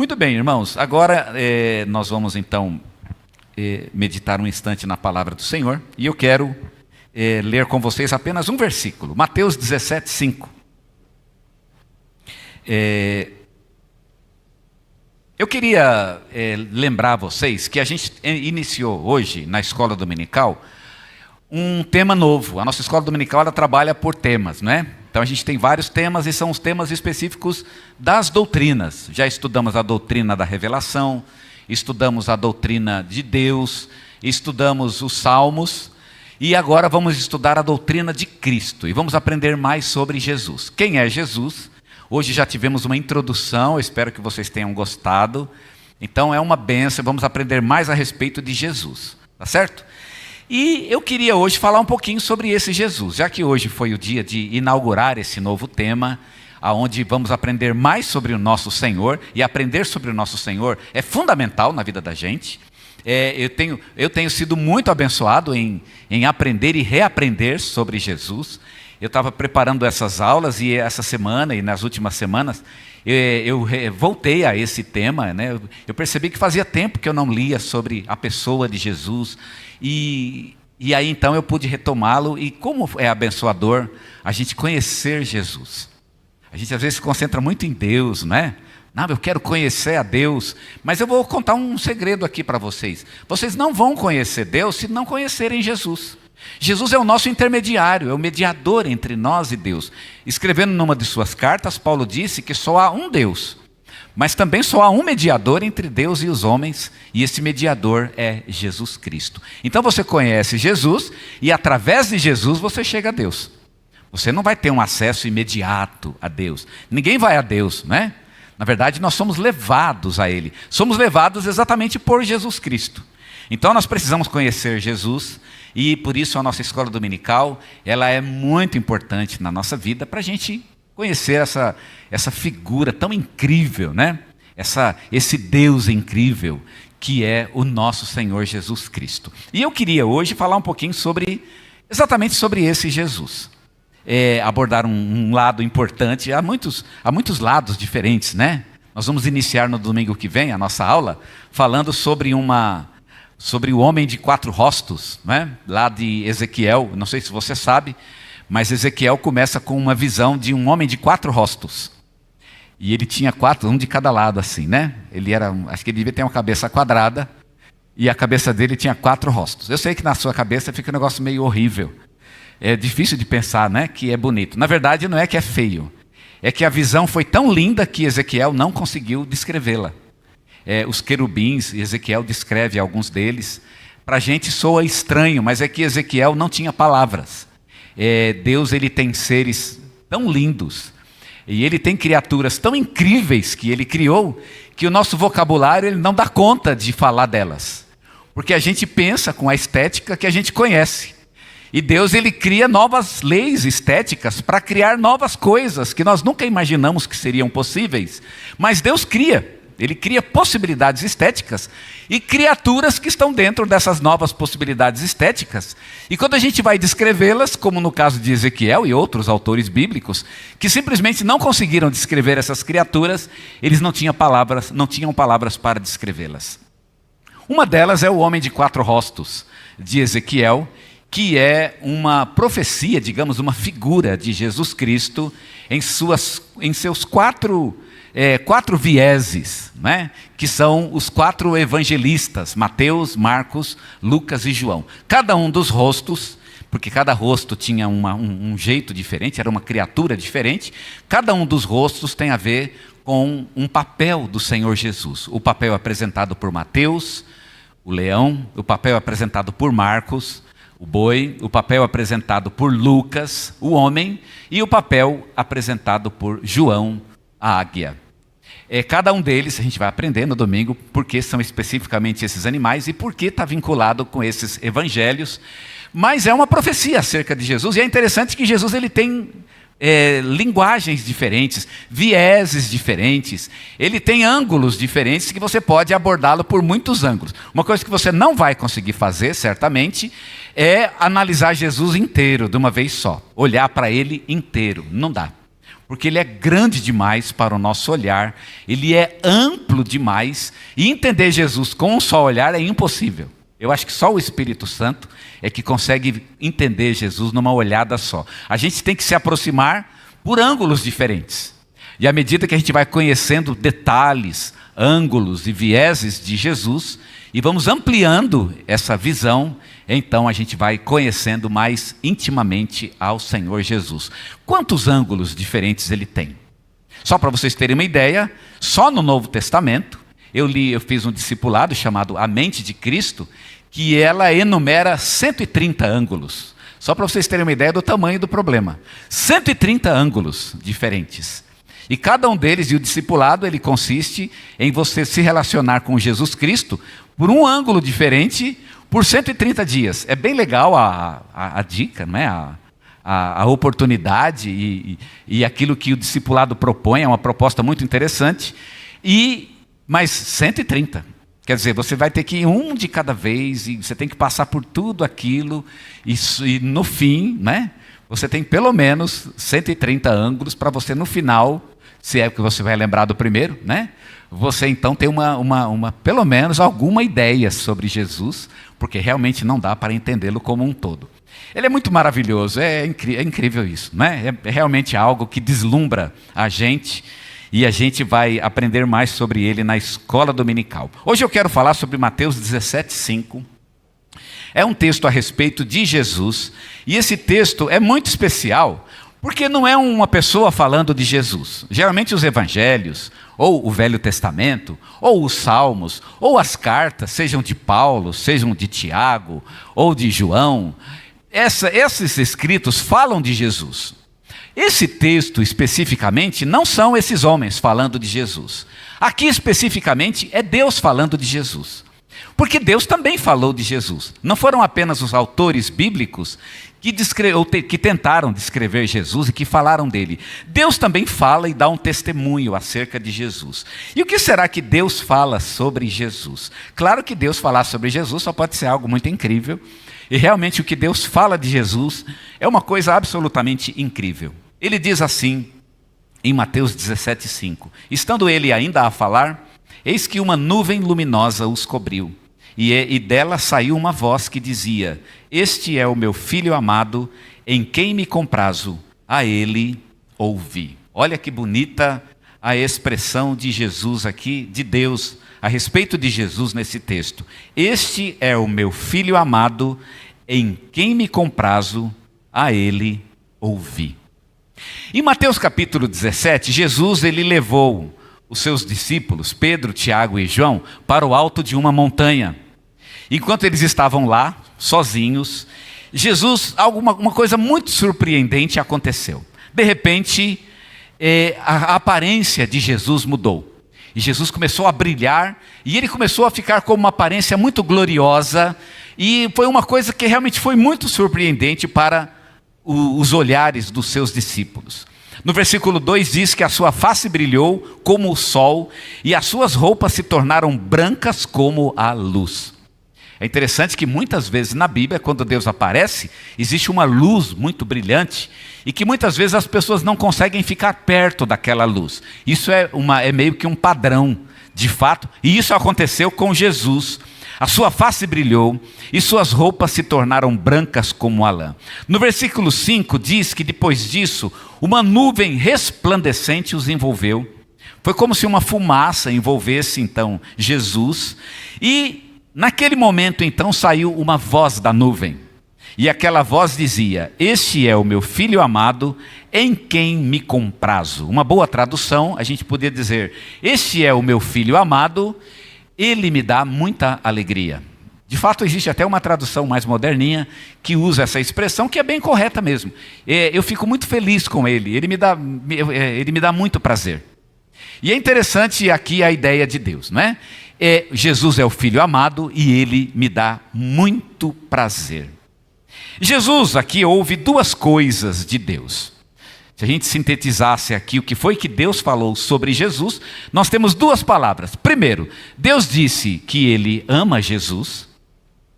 Muito bem, irmãos. Agora nós vamos então meditar um instante na palavra do Senhor. E eu quero ler com vocês apenas um versículo. Mateus 17, 5. Eu queria lembrar a vocês que a gente iniciou hoje na escola dominical um tema novo. A nossa escola dominical ela trabalha por temas, não é? Então a gente tem vários temas e são os temas específicos das doutrinas. Já estudamos a doutrina da revelação, estudamos a doutrina de Deus, estudamos os salmos e agora vamos estudar a doutrina de Cristo e vamos aprender mais sobre Jesus. Quem é Jesus? Hoje já tivemos uma introdução, espero que vocês tenham gostado. Então é uma bênção, vamos aprender mais a respeito de Jesus, tá certo? E eu queria hoje falar um pouquinho sobre esse Jesus, já que hoje foi o dia de inaugurar esse novo tema, onde vamos aprender mais sobre o nosso Senhor, e aprender sobre o nosso Senhor é fundamental na vida da gente. Eu tenho sido muito abençoado em aprender e reaprender sobre Jesus. Eu estava preparando essas aulas e essa semana e nas últimas semanas eu voltei a esse tema, né? Eu percebi que fazia tempo que eu não lia sobre a pessoa de Jesus e aí então eu pude retomá-lo. E como é abençoador a gente conhecer Jesus. A gente às vezes se concentra muito em Deus, não é? Não, eu quero conhecer a Deus, mas eu vou contar um segredo aqui para vocês. Vocês não vão conhecer Deus se não conhecerem Jesus. Jesus é o nosso intermediário, é o mediador entre nós e Deus. Escrevendo numa de suas cartas, Paulo disse que só há um Deus, mas também só há um mediador entre Deus e os homens, e esse mediador é Jesus Cristo. Então você conhece Jesus, e através de Jesus você chega a Deus. Você não vai ter um acesso imediato a Deus. Ninguém vai a Deus, né? Na verdade, nós somos levados a Ele. Somos levados exatamente por Jesus Cristo. Então nós precisamos conhecer Jesus, e por isso a nossa escola dominical ela é muito importante na nossa vida para a gente conhecer essa figura tão incrível, né? Esse Deus incrível que é o nosso Senhor Jesus Cristo. E eu queria hoje falar um pouquinho exatamente sobre esse Jesus. Abordar um lado importante. Há muitos lados diferentes, né? Nós vamos iniciar no domingo que vem a nossa aula falando sobre o homem de 4 rostos, né? Lá de Ezequiel. Não sei se você sabe, mas Ezequiel começa com uma visão de um homem de 4 rostos. E ele tinha 4, um de cada lado assim, né? Acho que ele devia ter uma cabeça quadrada e a cabeça dele tinha 4 rostos. Eu sei que na sua cabeça fica um negócio meio horrível. É difícil de pensar, né, que é bonito. Na verdade, não é que é feio. É que a visão foi tão linda que Ezequiel não conseguiu descrevê-la. Os querubins, Ezequiel descreve alguns deles. Para a gente soa estranho, mas é que Ezequiel não tinha palavras. Deus ele tem seres tão lindos. E ele tem criaturas tão incríveis que ele criou, que o nosso vocabulário ele não dá conta de falar delas. Porque a gente pensa com a estética que a gente conhece. E Deus ele cria novas leis estéticas para criar novas coisas que nós nunca imaginamos que seriam possíveis. Mas Deus cria, Ele cria possibilidades estéticas e criaturas que estão dentro dessas novas possibilidades estéticas. E quando a gente vai descrevê-las, como no caso de Ezequiel e outros autores bíblicos, que simplesmente não conseguiram descrever essas criaturas, eles não tinham palavras para descrevê-las. Uma delas é o homem de 4 rostos de Ezequiel, que é uma profecia, digamos, uma figura de Jesus Cristo em seus 4 vieses, né? Que são os 4 evangelistas, Mateus, Marcos, Lucas e João. Cada um dos rostos, porque cada rosto tinha um jeito diferente, era uma criatura diferente, cada um dos rostos tem a ver com um papel do Senhor Jesus. O papel apresentado por Mateus, o leão, o papel apresentado por Marcos, o boi, o papel apresentado por Lucas, o homem, e o papel apresentado por João, a águia. Cada um deles, a gente vai aprender no domingo, porque são especificamente esses animais e porque está vinculado com esses evangelhos. Mas é uma profecia acerca de Jesus, e é interessante que Jesus ele tem linguagens diferentes, vieses diferentes, ele tem ângulos diferentes que você pode abordá-lo por muitos ângulos. Uma coisa que você não vai conseguir fazer, certamente, é analisar Jesus inteiro de uma vez só, olhar para ele inteiro, não dá. porque ele é grande demais para o nosso olhar, ele é amplo demais, e entender Jesus com um só olhar é impossível. Eu acho que só o Espírito Santo é que consegue entender Jesus numa olhada só. A gente tem que se aproximar por ângulos diferentes. E à medida que a gente vai conhecendo detalhes, ângulos e vieses de Jesus, e vamos ampliando essa visão, então a gente vai conhecendo mais intimamente ao Senhor Jesus. Quantos ângulos diferentes ele tem? Só para vocês terem uma ideia, só no Novo Testamento, eu fiz um discipulado chamado A Mente de Cristo, que ela enumera 130 ângulos. Só para vocês terem uma ideia do tamanho do problema. 130 ângulos diferentes. E cada um deles, e o discipulado, ele consiste em você se relacionar com Jesus Cristo por um ângulo diferente por 130 dias. É bem legal a dica, não é? A oportunidade e aquilo que o discipulado propõe, é uma proposta muito interessante. Mas 130. Quer dizer, você vai ter que ir um de cada vez, e você tem que passar por tudo aquilo, e no fim, né? Você tem pelo menos 130 ângulos para você no final, se é que você vai lembrar do primeiro, né? Você então tem pelo menos alguma ideia sobre Jesus, porque realmente não dá para entendê-lo como um todo. Ele é muito maravilhoso, é incrível isso, né? É realmente algo que deslumbra a gente, e a gente vai aprender mais sobre ele na escola dominical. Hoje eu quero falar sobre Mateus 17:5. É um texto a respeito de Jesus, e esse texto é muito especial, porque não é uma pessoa falando de Jesus. Geralmente os evangelhos, ou o Velho Testamento, ou os Salmos, ou as cartas, sejam de Paulo, sejam de Tiago, ou de João, esses escritos falam de Jesus. Esse texto especificamente não são esses homens falando de Jesus. Aqui especificamente é Deus falando de Jesus. Porque Deus também falou de Jesus. Não foram apenas os autores bíblicos que tentaram descrever Jesus e que falaram dele. Deus também fala e dá um testemunho acerca de Jesus. E o que será que Deus fala sobre Jesus? Claro que Deus falar sobre Jesus só pode ser algo muito incrível. E realmente o que Deus fala de Jesus é uma coisa absolutamente incrível. Ele diz assim, em Mateus 17:5. Estando ele ainda a falar, eis que uma nuvem luminosa os cobriu. E dela saiu uma voz que dizia: Este é o meu filho amado, em quem me comprazo, a ele ouvi. Olha que bonita a expressão de Jesus aqui, de Deus, a respeito de Jesus nesse texto. Este é o meu filho amado, em quem me comprazo, a ele ouvi. Em Mateus capítulo 17, Jesus ele levou os seus discípulos, Pedro, Tiago e João, para o alto de uma montanha. Enquanto eles estavam lá, sozinhos, uma coisa muito surpreendente aconteceu. De repente, a aparência de Jesus mudou. E Jesus começou a brilhar, e ele começou a ficar com uma aparência muito gloriosa, e foi uma coisa que realmente foi muito surpreendente para os olhares dos seus discípulos. No versículo 2 diz que a sua face brilhou como o sol, e as suas roupas se tornaram brancas como a luz. É interessante que muitas vezes na Bíblia, quando Deus aparece, existe uma luz muito brilhante, e que muitas vezes as pessoas não conseguem ficar perto daquela luz. Isso é meio que um padrão, de fato, e isso aconteceu com Jesus. A sua face brilhou, e suas roupas se tornaram brancas como a lã. No versículo 5 diz que depois disso, uma nuvem resplandecente os envolveu. Foi como se uma fumaça envolvesse então Jesus, e naquele momento então saiu uma voz da nuvem, e aquela voz dizia: Este é o meu filho amado, em quem me comprazo. Uma boa tradução, a gente poderia dizer: Este é o meu filho amado, ele me dá muita alegria. De fato, existe até uma tradução mais moderninha que usa essa expressão, que é bem correta mesmo. Eu fico muito feliz com ele, ele me dá muito prazer. E é interessante aqui a ideia de Deus, não é? Jesus é o filho amado e ele me dá muito prazer. Jesus aqui ouve duas coisas de Deus. Se a gente sintetizasse aqui o que foi que Deus falou sobre Jesus, nós temos duas palavras. Primeiro, Deus disse que ele ama Jesus,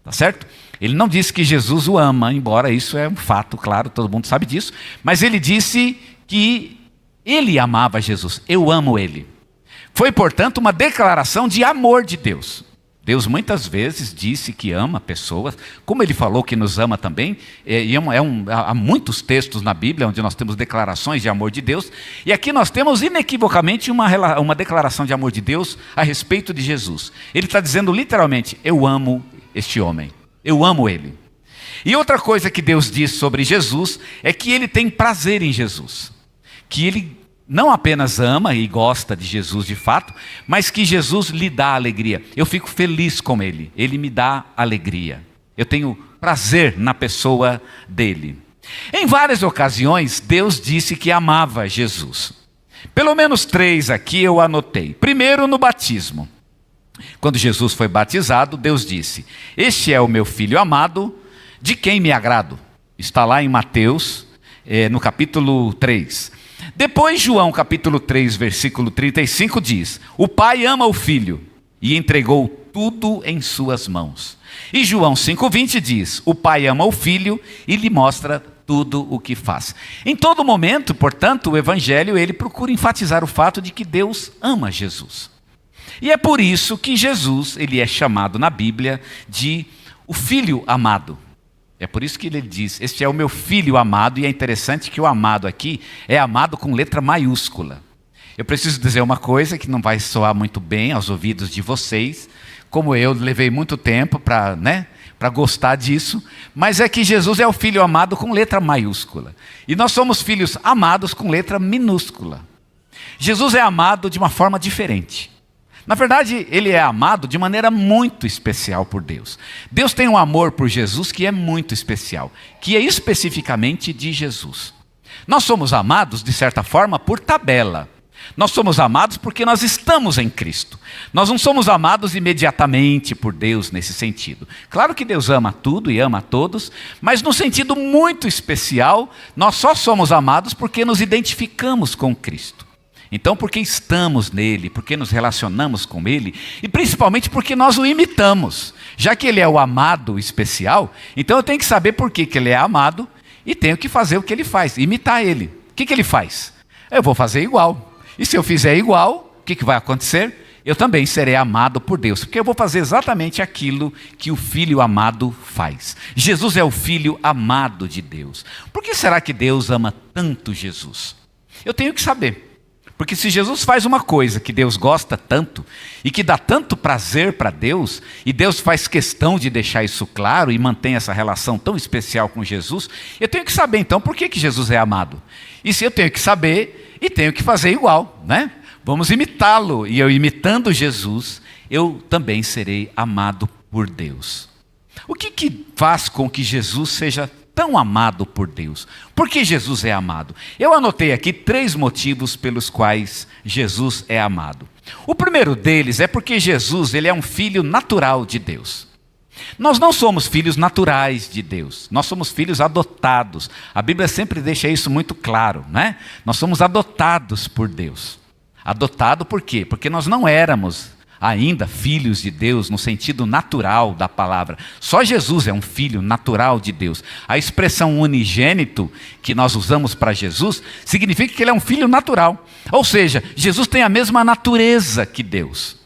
tá certo? Ele não disse que Jesus o ama, embora isso é um fato, claro, todo mundo sabe disso, mas ele disse que Ele amava Jesus, eu amo ele. Foi, portanto, uma declaração de amor de Deus. Deus muitas vezes disse que ama pessoas, como ele falou que nos ama também, há muitos textos na Bíblia onde nós temos declarações de amor de Deus, e aqui nós temos inequivocamente uma declaração de amor de Deus a respeito de Jesus. Ele está dizendo literalmente, eu amo este homem, eu amo ele. E outra coisa que Deus diz sobre Jesus é que ele tem prazer em Jesus, que ele não apenas ama e gosta de Jesus de fato, mas que Jesus lhe dá alegria. Eu fico feliz com ele, ele me dá alegria. Eu tenho prazer na pessoa dele. Em várias ocasiões, Deus disse que amava Jesus. Pelo menos 3 aqui eu anotei. Primeiro, no batismo. Quando Jesus foi batizado, Deus disse, este é o meu filho amado, de quem me agrado. Está lá em Mateus, no capítulo 3. Depois João capítulo 3, versículo 35 diz, o pai ama o filho e entregou tudo em suas mãos. E João 5,20 diz, o pai ama o filho e lhe mostra tudo o que faz. Em todo momento, portanto, o evangelho ele procura enfatizar o fato de que Deus ama Jesus. E é por isso que Jesus ele é chamado na Bíblia de o filho amado. É por isso que ele diz, este é o meu filho amado, e é interessante que o amado aqui é amado com letra maiúscula. Eu preciso dizer uma coisa que não vai soar muito bem aos ouvidos de vocês, como eu levei muito tempo para gostar disso, mas é que Jesus é o filho amado com letra maiúscula. E nós somos filhos amados com letra minúscula. Jesus é amado de uma forma diferente. Na verdade, ele é amado de maneira muito especial por Deus. Deus tem um amor por Jesus que é muito especial, que é especificamente de Jesus. Nós somos amados, de certa forma, por tabela. Nós somos amados porque nós estamos em Cristo. Nós não somos amados imediatamente por Deus nesse sentido. Claro que Deus ama tudo e ama a todos, mas no sentido muito especial, nós só somos amados porque nos identificamos com Cristo. Então, porque estamos nele, porque nos relacionamos com ele, e principalmente porque nós o imitamos. Já que ele é o amado especial, então eu tenho que saber por que ele é amado e tenho que fazer o que ele faz, imitar ele. O que ele faz? Eu vou fazer igual. E se eu fizer igual, o que vai acontecer? Eu também serei amado por Deus, porque eu vou fazer exatamente aquilo que o filho amado faz. Jesus é o filho amado de Deus. Por que será que Deus ama tanto Jesus? Eu tenho que saber. Porque se Jesus faz uma coisa que Deus gosta tanto, e que dá tanto prazer para Deus, e Deus faz questão de deixar isso claro, e mantém essa relação tão especial com Jesus, eu tenho que saber então por que Jesus é amado. E se eu tenho que saber, e tenho que fazer igual, né? Vamos imitá-lo, e eu imitando Jesus, eu também serei amado por Deus. O que faz com que Jesus seja tão amado por Deus? Por que Jesus é amado? Eu anotei aqui 3 motivos pelos quais Jesus é amado. O primeiro deles é porque Jesus ele é um filho natural de Deus. Nós não somos filhos naturais de Deus, nós somos filhos adotados. A Bíblia sempre deixa isso muito claro, né? Nós somos adotados por Deus. Adotado por quê? Porque nós não éramos ainda filhos de Deus no sentido natural da palavra. Só Jesus é um filho natural de Deus. A expressão unigênito que nós usamos para Jesus significa que ele é um filho natural. Ou seja, Jesus tem a mesma natureza que Deus.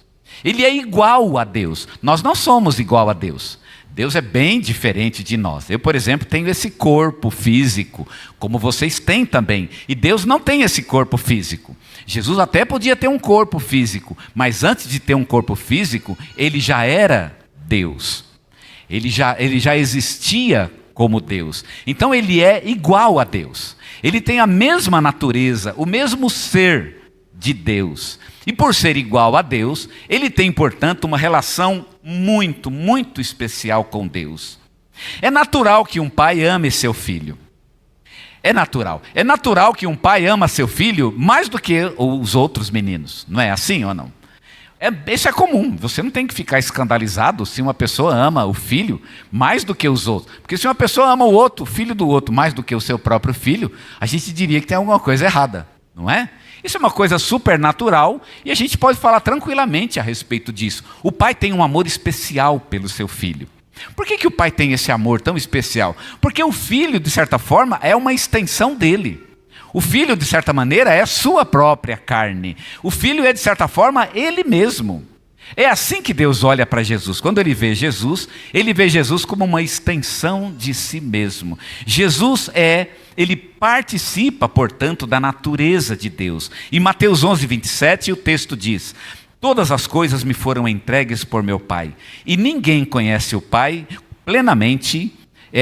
Ele é igual a Deus. Nós não somos igual a Deus. Deus é bem diferente de nós. Eu, por exemplo, tenho esse corpo físico, como vocês têm também. E Deus não tem esse corpo físico. Jesus até podia ter um corpo físico, mas antes de ter um corpo físico, ele já era Deus. Ele já existia como Deus. Então ele é igual a Deus. Ele tem a mesma natureza, o mesmo ser de Deus. E por ser igual a Deus, ele tem, portanto, uma relação muito, muito especial com Deus. É natural que um pai ame seu filho. É natural. É natural que um pai ama seu filho mais do que os outros meninos. Não é assim ou não? Isso é comum. Você não tem que ficar escandalizado se uma pessoa ama o filho mais do que os outros. Porque se uma pessoa ama o outro, o filho do outro, mais do que o seu próprio filho, a gente diria que tem alguma coisa errada, não é? Isso é uma coisa super natural e a gente pode falar tranquilamente a respeito disso. O pai tem um amor especial pelo seu filho. Por que o pai tem esse amor tão especial? Porque o filho, de certa forma, é uma extensão dele. O filho, de certa maneira, é sua própria carne. O filho é, de certa forma, ele mesmo. É assim que Deus olha para Jesus. Quando ele vê Jesus como uma extensão de si mesmo. Ele participa, portanto, da natureza de Deus. Em Mateus 11:27, o texto diz: todas as coisas me foram entregues por meu Pai, e ninguém conhece o Pai plenamente.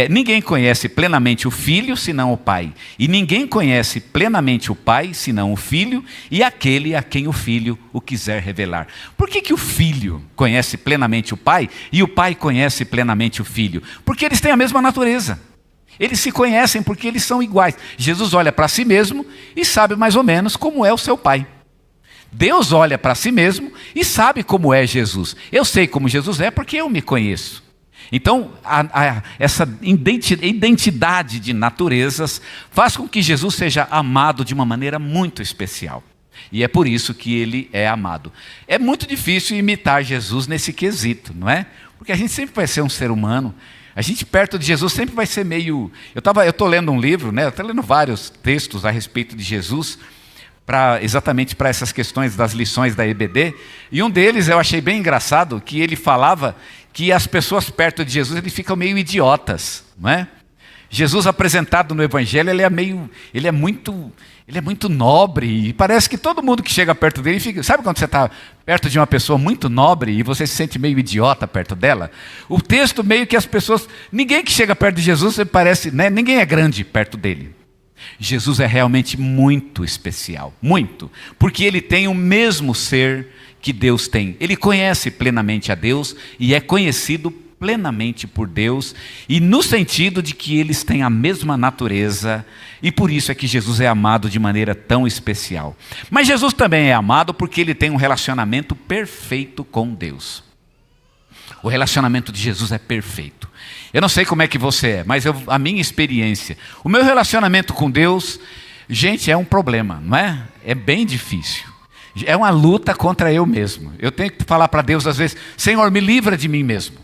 Ninguém conhece plenamente o Filho, senão o Pai. E ninguém conhece plenamente o Pai, senão o Filho, e aquele a quem o Filho o quiser revelar. Por que o Filho conhece plenamente o Pai, e o Pai conhece plenamente o Filho? Porque eles têm a mesma natureza. Eles se conhecem porque eles são iguais. Jesus olha para si mesmo e sabe mais ou menos como é o seu Pai. Deus olha para si mesmo e sabe como é Jesus. Eu sei como Jesus é porque eu me conheço. Então, essa identidade de naturezas faz com que Jesus seja amado de uma maneira muito especial. E é por isso que ele é amado. É muito difícil imitar Jesus nesse quesito, não é? Porque a gente sempre vai ser um ser humano. A gente perto de Jesus sempre vai ser meio... Eu estou lendo um livro, né? Eu estou lendo vários textos a respeito de Jesus, exatamente para essas questões das lições da EBD. E um deles eu achei bem engraçado, que ele falava que as pessoas perto de Jesus eles ficam meio idiotas, não é? Jesus apresentado no Evangelho, ele é muito nobre, e parece que todo mundo que chega perto dele fica... Sabe quando você está perto de uma pessoa muito nobre e você se sente meio idiota perto dela? O texto meio que as pessoas... Ninguém que chega perto de Jesus parece... né? Ninguém é grande perto dele. Jesus é realmente muito especial, muito, porque ele tem o mesmo ser que Deus tem. Ele conhece plenamente a Deus e é conhecido plenamente por Deus, e no sentido de que eles têm a mesma natureza, e por isso é que Jesus é amado de maneira tão especial. Mas Jesus também é amado porque ele tem um relacionamento perfeito com Deus. O relacionamento de Jesus é perfeito. Eu não sei como é que você é, mas a minha experiência, o meu relacionamento com Deus, gente, é um problema, não é? É bem difícil. É uma luta contra eu mesmo. Eu tenho que falar para Deus às vezes: Senhor, me livra de mim mesmo.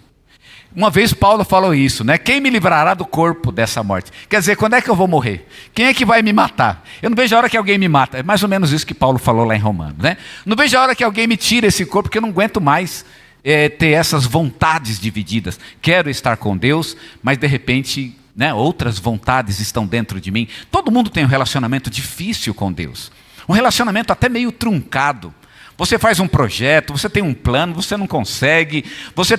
Uma vez Paulo falou isso, né? Quem me livrará do corpo dessa morte? Quer dizer, quando é que eu vou morrer? Quem é que vai me matar? Eu não vejo a hora que alguém me mata. É mais ou menos isso que Paulo falou lá em Romanos, né? Não vejo a hora que alguém me tire esse corpo, porque eu não aguento mais ter essas vontades divididas. Quero estar com Deus, mas de repente, né, outras vontades estão dentro de mim. Todo mundo tem um relacionamento difícil com Deus. Um relacionamento até meio truncado. Você faz um projeto, você tem um plano, você não consegue, você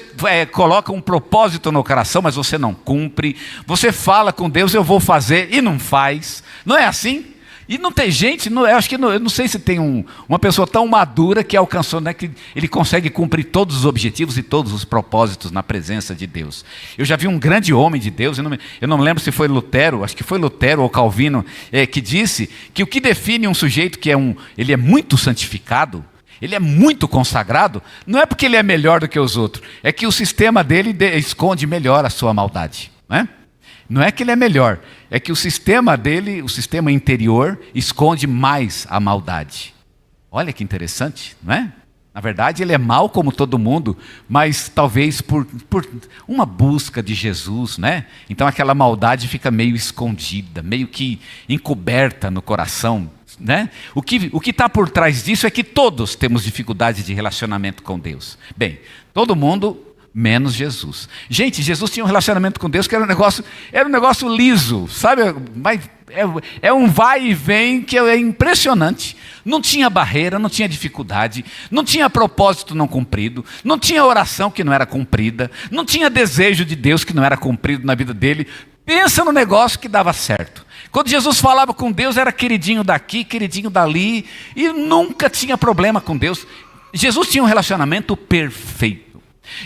coloca um propósito no coração, mas você não cumpre, você fala com Deus, eu vou fazer, e não faz. Não é assim? E não tem gente, eu não sei se tem uma pessoa tão madura que alcançou, né, que ele consegue cumprir todos os objetivos e todos os propósitos na presença de Deus. Eu já vi um grande homem de Deus, eu não lembro se foi Lutero, acho que foi Lutero ou Calvino, que disse que o que define um sujeito que ele é muito santificado, ele é muito consagrado, não é porque ele é melhor do que os outros, é que o sistema dele esconde melhor a sua maldade, não é? Não é que ele é melhor, é que o sistema dele, o sistema interior, esconde mais a maldade. Olha que interessante, não é? Na verdade, ele é mau como todo mundo, mas talvez por uma busca de Jesus, né? Então aquela maldade fica meio escondida, meio que encoberta no coração, né? O que está por trás disso é que todos temos dificuldade de relacionamento com Deus. Bem, todo mundo... menos Jesus. Gente, Jesus tinha um relacionamento com Deus que era um negócio liso, sabe? Mas é um vai e vem que é impressionante. Não tinha barreira, não tinha dificuldade, não tinha propósito não cumprido, não tinha oração que não era cumprida, não tinha desejo de Deus que não era cumprido na vida dele. Pensa no negócio que dava certo. Quando Jesus falava com Deus, era queridinho daqui, queridinho dali, e nunca tinha problema com Deus. Jesus tinha um relacionamento perfeito.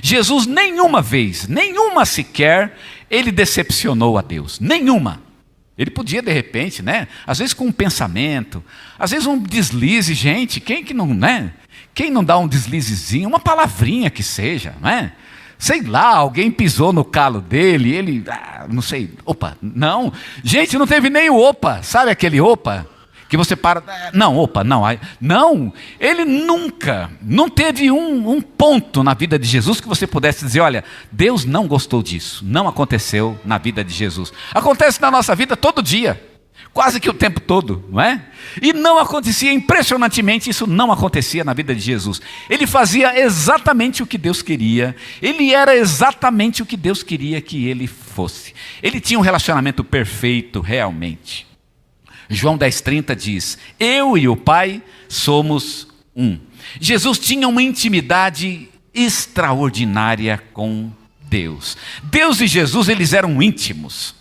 Jesus nenhuma vez, nenhuma sequer, ele decepcionou a Deus, nenhuma. Ele podia de repente, né? Às vezes com um pensamento, às vezes um deslize, gente, quem que não, né? Quem não dá um deslizezinho, uma palavrinha que seja, não é? Sei lá, alguém pisou no calo dele, ele, não sei, opa, não. Gente, não teve nem o opa, sabe aquele opa? Que você para, não, opa, não. Não, ele nunca, não teve um ponto na vida de Jesus que você pudesse dizer, olha, Deus não gostou disso. Não aconteceu na vida de Jesus. Acontece na nossa vida todo dia. quase que o tempo todo, não é? E não acontecia, impressionantemente, isso não acontecia na vida de Jesus. Ele fazia exatamente o que Deus queria, ele era exatamente o que Deus queria que ele fosse. Ele tinha um relacionamento perfeito, realmente. João 10,30 diz: eu e o Pai somos um. Jesus tinha uma intimidade extraordinária com Deus. Deus e Jesus, eles eram íntimos.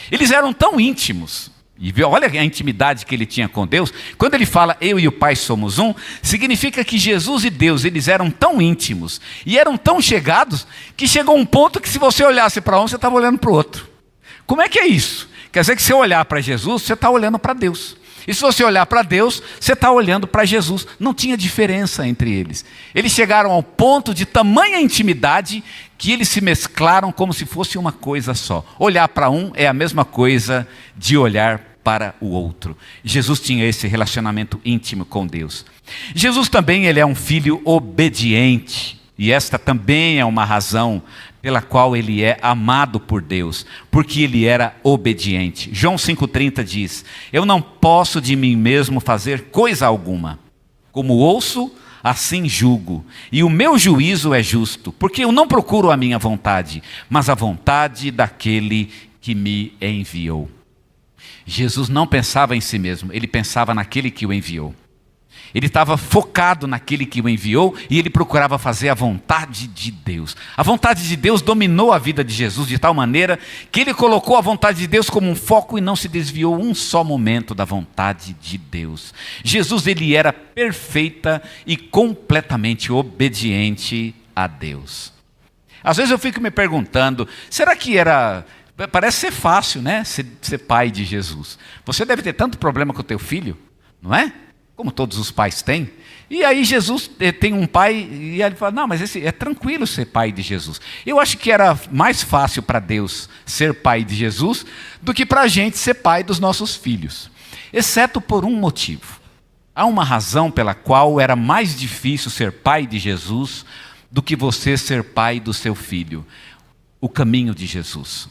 Eles eram tão íntimos. E olha a intimidade que ele tinha com Deus. Quando ele fala eu e o Pai somos um, significa que Jesus e Deus, eles eram tão íntimos e eram tão chegados que chegou um ponto que se você olhasse para um, você estava olhando para o outro. Como é que é isso? Quer dizer que se você olhar para Jesus, você está olhando para Deus. E se você olhar para Deus, você está olhando para Jesus. Não tinha diferença entre eles. Eles chegaram ao ponto de tamanha intimidade que eles se mesclaram como se fosse uma coisa só. Olhar para um é a mesma coisa de olhar para o outro. Jesus tinha esse relacionamento íntimo com Deus. Jesus também, ele é um filho obediente. E esta também é uma razão pela qual ele é amado por Deus, porque ele era obediente. João 5,30 diz: eu não posso de mim mesmo fazer coisa alguma. Como ouço, assim julgo. E o meu juízo é justo, porque eu não procuro a minha vontade, mas a vontade daquele que me enviou. Jesus não pensava em si mesmo, ele pensava naquele que o enviou. Ele estava focado naquele que o enviou e ele procurava fazer a vontade de Deus. A vontade de Deus dominou a vida de Jesus de tal maneira que ele colocou a vontade de Deus como um foco e não se desviou um só momento da vontade de Deus. Jesus, ele era perfeita e completamente obediente a Deus. Às vezes eu fico me perguntando, será que era... Parece ser fácil, né? Ser pai de Jesus. Você deve ter tanto problema com o teu filho, não é? Como todos os pais têm. E aí Jesus tem um pai e ele fala, não, mas esse, é tranquilo ser pai de Jesus. Eu acho que era mais fácil para Deus ser pai de Jesus do que para a gente ser pai dos nossos filhos. Exceto por um motivo. Há uma razão pela qual era mais difícil ser pai de Jesus do que você ser pai do seu filho. O caminho de Jesus.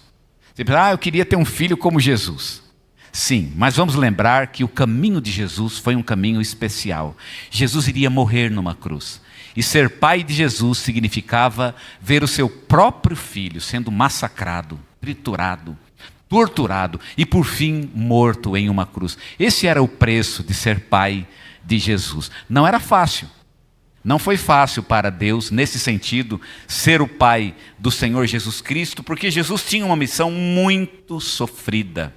Você pensa, eu queria ter um filho como Jesus. Sim, mas vamos lembrar que o caminho de Jesus foi um caminho especial. Jesus iria morrer numa cruz. E ser pai de Jesus significava ver o seu próprio filho sendo massacrado, triturado, torturado e por fim morto em uma cruz. Esse era o preço de ser pai de Jesus. Não era fácil. Não foi fácil para Deus, nesse sentido, ser o pai do Senhor Jesus Cristo, porque Jesus tinha uma missão muito sofrida.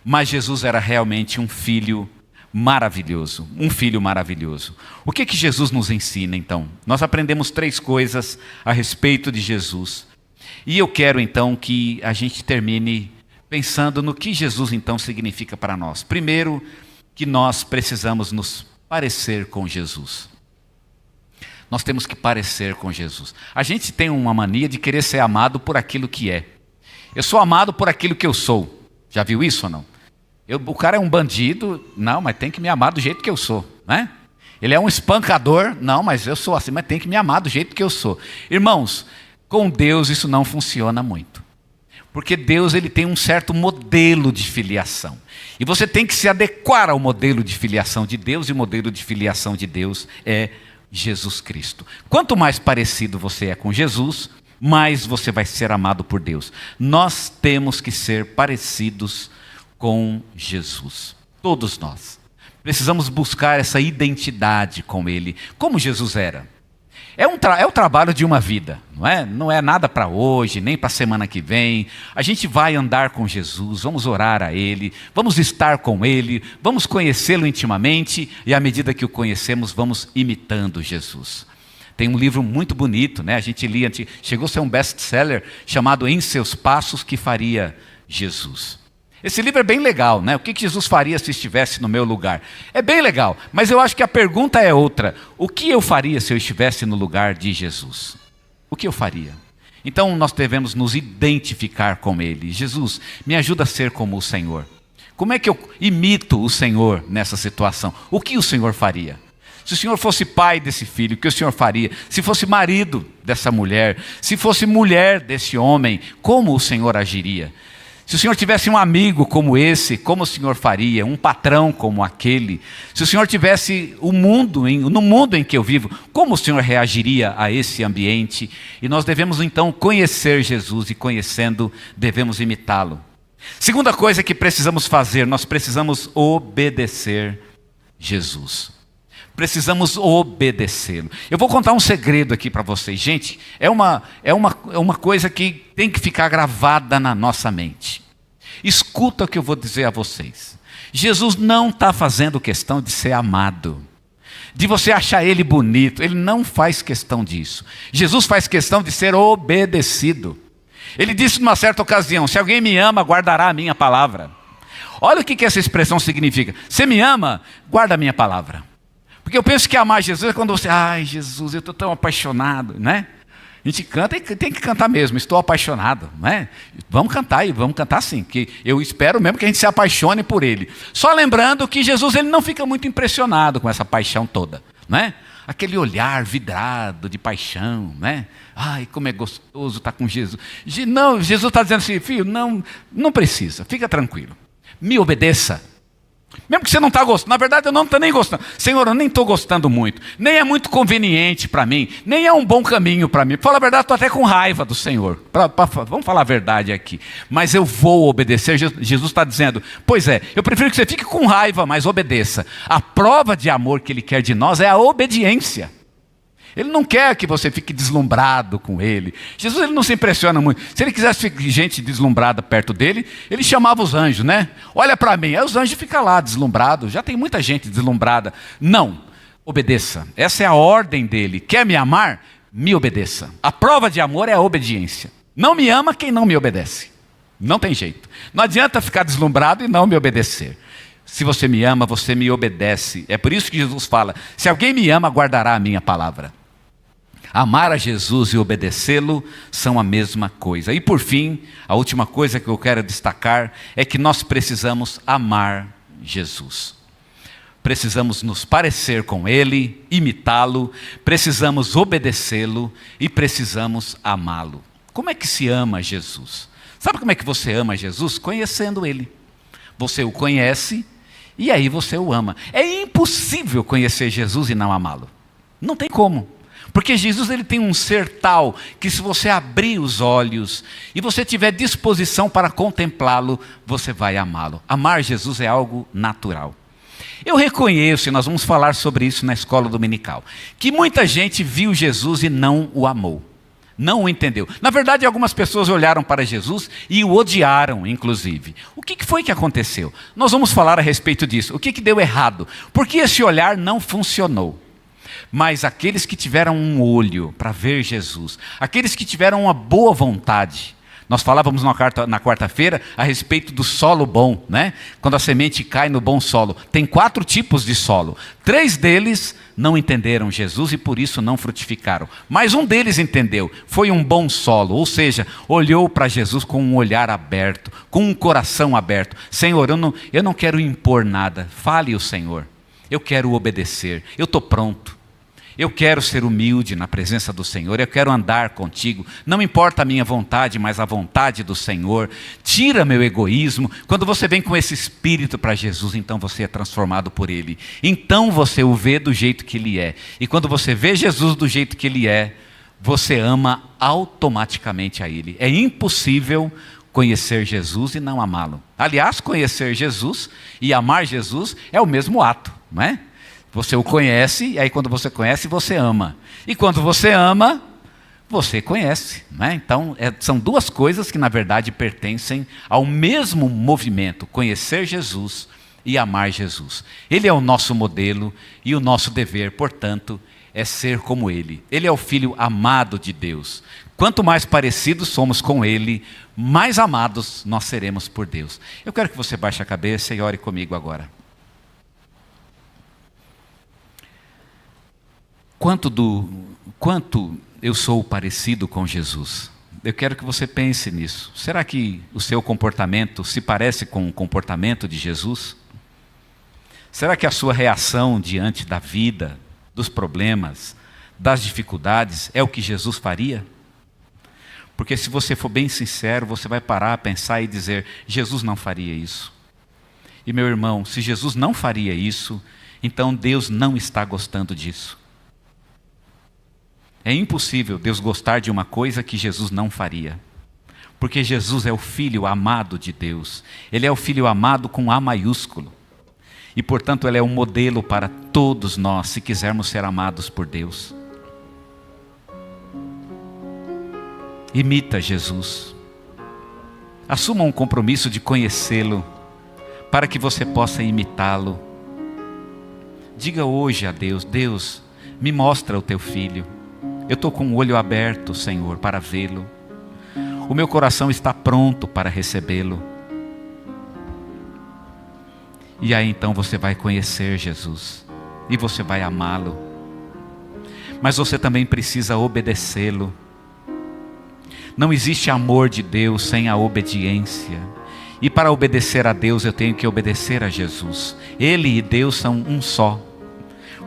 Mas Jesus era realmente um filho maravilhoso, um filho maravilhoso. O que Jesus nos ensina então? Nós aprendemos 3 coisas a respeito de Jesus. E eu quero então que a gente termine pensando no que Jesus então significa para nós. Primeiro, que nós precisamos nos parecer com Jesus. Nós temos que parecer com Jesus. A gente tem uma mania de querer ser amado por aquilo que é. Eu sou amado por aquilo que eu sou. Já viu isso ou não? O cara é um bandido, não, mas tem que me amar do jeito que eu sou, né? Ele é um espancador, não, mas eu sou assim, mas tem que me amar do jeito que eu sou. Irmãos, com Deus isso não funciona muito. Porque Deus, ele tem um certo modelo de filiação. E você tem que se adequar ao modelo de filiação de Deus, e o modelo de filiação de Deus é Jesus Cristo. Quanto mais parecido você é com Jesus, mais você vai ser amado por Deus. Nós temos que ser parecidos com Jesus. Todos nós. Precisamos buscar essa identidade com Ele, como Jesus era. É o trabalho de uma vida, não é? Não é nada para hoje, nem para a semana que vem. A gente vai andar com Jesus, vamos orar a Ele, vamos estar com Ele, vamos conhecê-lo intimamente e à medida que o conhecemos, vamos imitando Jesus. Tem um livro muito bonito, né? A gente lia, chegou a ser um best-seller chamado Em Seus Passos que Faria Jesus. Esse livro é bem legal, né? O que Jesus faria se estivesse no meu lugar? É bem legal, mas eu acho que a pergunta é outra. O que eu faria se eu estivesse no lugar de Jesus? O que eu faria? Então nós devemos nos identificar com Ele. Jesus, me ajuda a ser como o Senhor. Como é que eu imito o Senhor nessa situação? O que o Senhor faria? Se o Senhor fosse pai desse filho, o que o Senhor faria? Se fosse marido dessa mulher, se fosse mulher desse homem, como o Senhor agiria? Se o Senhor tivesse um amigo como esse, como o Senhor faria? Um patrão como aquele? Se o Senhor tivesse no mundo em que eu vivo, como o Senhor reagiria a esse ambiente? E nós devemos então conhecer Jesus e conhecendo, devemos imitá-lo. Segunda coisa que precisamos fazer, nós precisamos obedecer Jesus. Precisamos obedecê-lo. Eu vou contar um segredo aqui para vocês. Gente, é uma coisa que tem que ficar gravada na nossa mente. Escuta o que eu vou dizer a vocês. Jesus não está fazendo questão de ser amado, de você achar ele bonito. Ele não faz questão disso. Jesus faz questão de ser obedecido. Ele disse numa certa ocasião: se alguém me ama, guardará a minha palavra. Olha o que essa expressão significa. Você me ama, guarda a minha palavra. Porque eu penso que amar Jesus é quando você, ai Jesus, eu estou tão apaixonado, né? A gente canta e tem que cantar mesmo, estou apaixonado, né? Vamos cantar e vamos cantar sim, que eu espero mesmo que a gente se apaixone por ele. Só lembrando que Jesus ele não fica muito impressionado com essa paixão toda, né? Aquele olhar vidrado de paixão, né? Ai, como é gostoso estar com Jesus. Não, Jesus está dizendo assim, filho, não precisa, fica tranquilo, me obedeça. Mesmo que você não está gostando, na verdade eu não estou nem gostando. Senhor, eu nem estou gostando muito, nem é muito conveniente para mim, nem é um bom caminho para mim. Para falar a verdade, estou até com raiva do Senhor. Vamos falar a verdade aqui. Mas eu vou obedecer. Jesus está dizendo, pois é, eu prefiro que você fique com raiva, mas obedeça. A prova de amor que Ele quer de nós é a obediência. Ele não quer que você fique deslumbrado com Ele. Jesus ele não se impressiona muito. Se Ele quisesse gente deslumbrada perto dele, Ele chamava os anjos, né? Olha para mim, aí os anjos ficam lá deslumbrados. Já tem muita gente deslumbrada. Não, obedeça. Essa é a ordem dele. Quer me amar? Me obedeça. A prova de amor é a obediência. Não me ama quem não me obedece. Não tem jeito. Não adianta ficar deslumbrado e não me obedecer. Se você me ama, você me obedece. É por isso que Jesus fala, se alguém me ama, guardará a minha palavra. Amar a Jesus e obedecê-lo são a mesma coisa. E por fim, a última coisa que eu quero destacar é que nós precisamos amar Jesus. Precisamos nos parecer com Ele, imitá-lo, precisamos obedecê-lo e precisamos amá-lo. Como é que se ama Jesus? Sabe como é que você ama Jesus? Conhecendo Ele. Você o conhece e aí você o ama. É impossível conhecer Jesus e não amá-lo. Não tem como. Porque Jesus ele tem um ser tal que se você abrir os olhos e você tiver disposição para contemplá-lo, você vai amá-lo. Amar Jesus é algo natural. Eu reconheço, e nós vamos falar sobre isso na escola dominical, que muita gente viu Jesus e não o amou. Não o entendeu. Na verdade, algumas pessoas olharam para Jesus e o odiaram, inclusive. O que foi que aconteceu? Nós vamos falar a respeito disso. O que deu errado? Por que esse olhar não funcionou? Mas aqueles que tiveram um olho para ver Jesus, aqueles que tiveram uma boa vontade, nós falávamos na quarta-feira a respeito do solo bom, né? Quando a semente cai no bom solo. Tem 4 tipos de solo. 3 deles não entenderam Jesus e por isso não frutificaram. Mas um deles entendeu, foi um bom solo, ou seja, olhou para Jesus com um olhar aberto, com um coração aberto. Senhor, eu não quero impor nada, fale o Senhor. Eu quero obedecer, eu estou pronto. Eu quero ser humilde na presença do Senhor, eu quero andar contigo, não importa a minha vontade, mas a vontade do Senhor. Tira meu egoísmo. Quando você vem com esse espírito para Jesus, então você é transformado por Ele. Então você o vê do jeito que Ele é. E quando você vê Jesus do jeito que Ele é, você ama automaticamente a Ele. É impossível conhecer Jesus e não amá-lo. Aliás, conhecer Jesus e amar Jesus é o mesmo ato, não é? Você o conhece, e aí quando você conhece, você ama. E quando você ama, você conhece. Né? Então, são 2 coisas que na verdade pertencem ao mesmo movimento. Conhecer Jesus e amar Jesus. Ele é o nosso modelo e o nosso dever, portanto, é ser como Ele. Ele é o Filho amado de Deus. Quanto mais parecidos somos com Ele, mais amados nós seremos por Deus. Eu quero que você baixe a cabeça e ore comigo agora. Quanto eu sou parecido com Jesus? Eu quero que você pense nisso. Será que o seu comportamento se parece com o comportamento de Jesus? Será que a sua reação diante da vida, dos problemas, das dificuldades, é o que Jesus faria? Porque se você for bem sincero, você vai parar, pensar e dizer: Jesus não faria isso. E meu irmão, se Jesus não faria isso, então Deus não está gostando disso. É impossível Deus gostar de uma coisa que Jesus não faria. Porque Jesus é o Filho amado de Deus. Ele é o Filho amado com A maiúsculo. E portanto Ele é um modelo para todos nós, se quisermos ser amados por Deus. Imita Jesus. Assuma um compromisso de conhecê-lo, para que você possa imitá-lo. Diga hoje a Deus: Deus, me mostra o teu filho. Eu estou com o olho aberto, Senhor, para vê-lo. O meu coração está pronto para recebê-lo. E aí então você vai conhecer Jesus. E você vai amá-lo. Mas você também precisa obedecê-lo. Não existe amor de Deus sem a obediência. E para obedecer a Deus eu tenho que obedecer a Jesus. Ele e Deus são um só.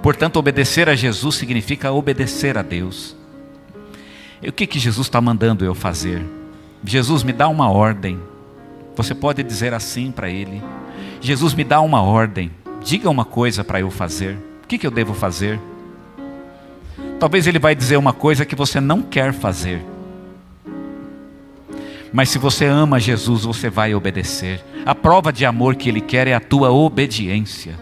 Portanto, obedecer a Jesus significa obedecer a Deus. E o que Jesus está mandando eu fazer? Jesus, me dá uma ordem. Você pode dizer assim para Ele: Jesus, me dá uma ordem. Diga uma coisa para eu fazer. O que eu devo fazer? Talvez Ele vai dizer uma coisa que você não quer fazer. Mas se você ama Jesus, você vai obedecer. A prova de amor que Ele quer é a tua obediência.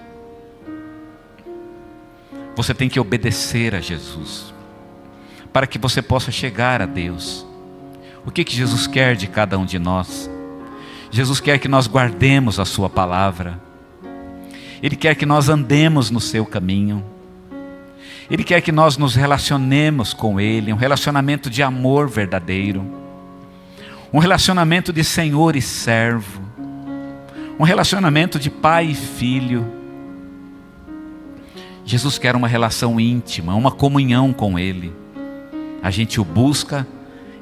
Você tem que obedecer a Jesus, para que você possa chegar a Deus. O que Jesus quer de cada um de nós? Jesus quer que nós guardemos a sua palavra. Ele quer que nós andemos no seu caminho. Ele quer que nós nos relacionemos com Ele, um relacionamento de amor verdadeiro. Um relacionamento de senhor e servo. Um relacionamento de pai e filho. Jesus quer uma relação íntima, uma comunhão com Ele. A gente o busca,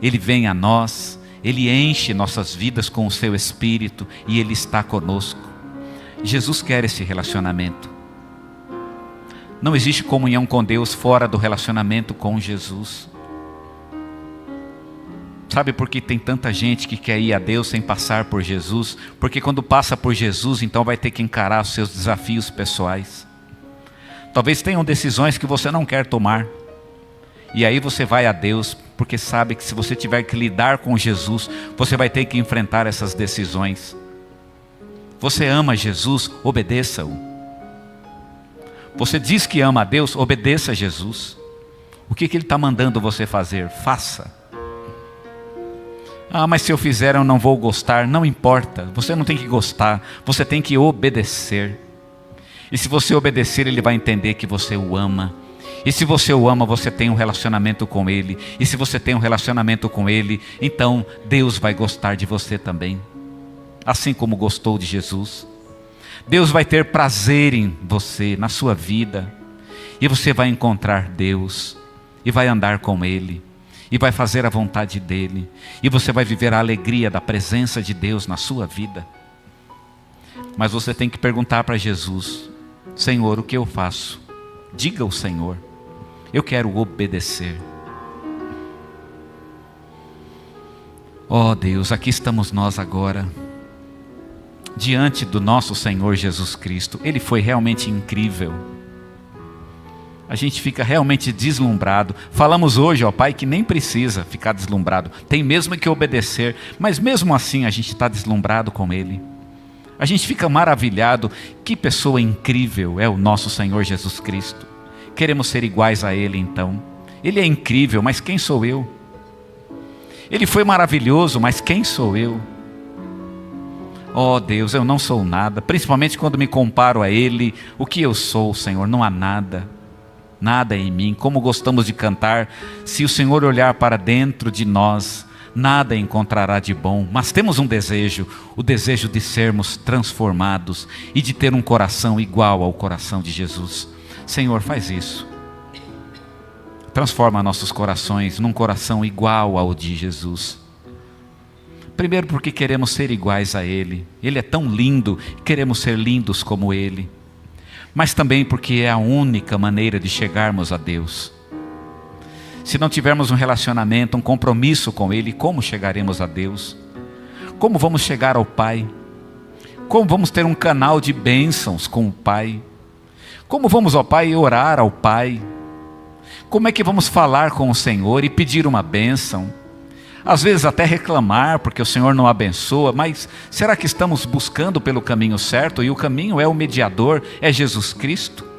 Ele vem a nós, Ele enche nossas vidas com o seu Espírito e Ele está conosco. Jesus quer esse relacionamento. Não existe comunhão com Deus fora do relacionamento com Jesus. Sabe por que tem tanta gente que quer ir a Deus sem passar por Jesus? Porque quando passa por Jesus, então vai ter que encarar os seus desafios pessoais. Talvez tenham decisões que você não quer tomar. E aí você vai a Deus, porque sabe que se você tiver que lidar com Jesus, você vai ter que enfrentar essas decisões. Você ama Jesus? Obedeça-o. Você diz que ama a Deus? Obedeça a Jesus. O que Ele está mandando você fazer? Faça. Ah, mas se eu fizer eu não vou gostar. Não importa, você não tem que gostar, você tem que obedecer. E se você obedecer, Ele vai entender que você o ama. E se você o ama, você tem um relacionamento com Ele. E se você tem um relacionamento com Ele, então Deus vai gostar de você também. Assim como gostou de Jesus. Deus vai ter prazer em você, na sua vida. E você vai encontrar Deus. E vai andar com Ele. E vai fazer a vontade dEle. E você vai viver a alegria da presença de Deus na sua vida. Mas você tem que perguntar para Jesus: Senhor, o que eu faço? Diga ao Senhor. Eu quero obedecer. Oh Deus, aqui estamos nós agora, diante do nosso Senhor Jesus Cristo. Ele foi realmente incrível. A gente fica realmente deslumbrado. Falamos hoje, ó Pai, que nem precisa ficar deslumbrado. Tem mesmo que obedecer, mas mesmo assim a gente está deslumbrado com Ele. A gente fica maravilhado. Que pessoa incrível é o nosso Senhor Jesus Cristo. Queremos ser iguais a Ele então. Ele é incrível, mas quem sou eu? Ele foi maravilhoso, mas quem sou eu? Oh Deus, eu não sou nada. Principalmente quando me comparo a Ele. O que eu sou, Senhor? Não há nada. Nada em mim. Como gostamos de cantar: se o Senhor olhar para dentro de nós, nada encontrará de bom. Mas temos um desejo, o desejo de sermos transformados e de ter um coração igual ao coração de Jesus. Senhor, faz isso. Transforma nossos corações num coração igual ao de Jesus. Primeiro porque queremos ser iguais a Ele. Ele é tão lindo, queremos ser lindos como Ele. Mas também porque é a única maneira de chegarmos a Deus. Se não tivermos um relacionamento, um compromisso com Ele, como chegaremos a Deus? Como vamos chegar ao Pai? Como vamos ter um canal de bênçãos com o Pai? Como vamos ao Pai orar ao Pai? Como é que vamos falar com o Senhor e pedir uma bênção? Às vezes até reclamar porque o Senhor não abençoa, mas será que estamos buscando pelo caminho certo? E o caminho é o mediador, é Jesus Cristo.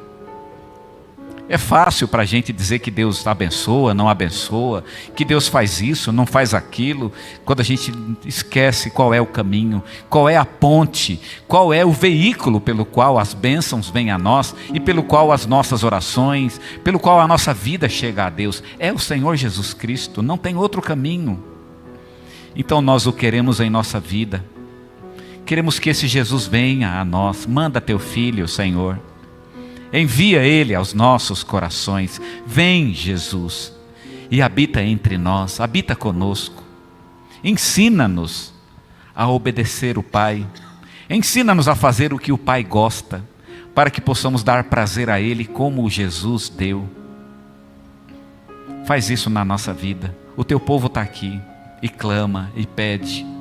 É fácil para a gente dizer que Deus abençoa, não abençoa, que Deus faz isso, não faz aquilo, quando a gente esquece qual é o caminho, qual é a ponte, qual é o veículo pelo qual as bênçãos vêm a nós e pelo qual as nossas orações, pelo qual a nossa vida chega a Deus. É o Senhor Jesus Cristo, não tem outro caminho. Então nós o queremos em nossa vida, queremos que esse Jesus venha a nós. Manda teu Filho, Senhor. Envia Ele aos nossos corações. Vem, Jesus, e habita entre nós, habita conosco. Ensina-nos a obedecer o Pai. Ensina-nos a fazer o que o Pai gosta, para que possamos dar prazer a Ele como Jesus deu. Faz isso na nossa vida. O teu povo está aqui e clama e pede.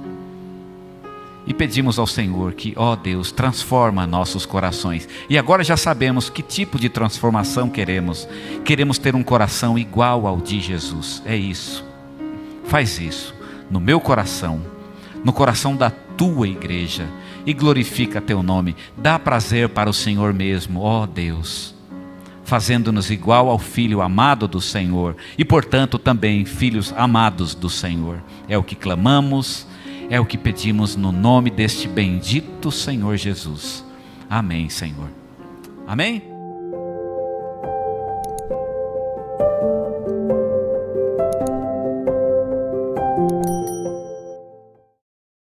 E pedimos ao Senhor que, ó Deus, transforma nossos corações. E agora já sabemos que tipo de transformação queremos. Queremos ter um coração igual ao de Jesus. É isso. Faz isso no meu coração, no coração da tua igreja. E glorifica teu nome. Dá prazer para o Senhor mesmo, ó Deus. Fazendo-nos igual ao Filho amado do Senhor. E portanto também filhos amados do Senhor. É o que clamamos. É o que pedimos no nome deste bendito Senhor Jesus. Amém, Senhor. Amém?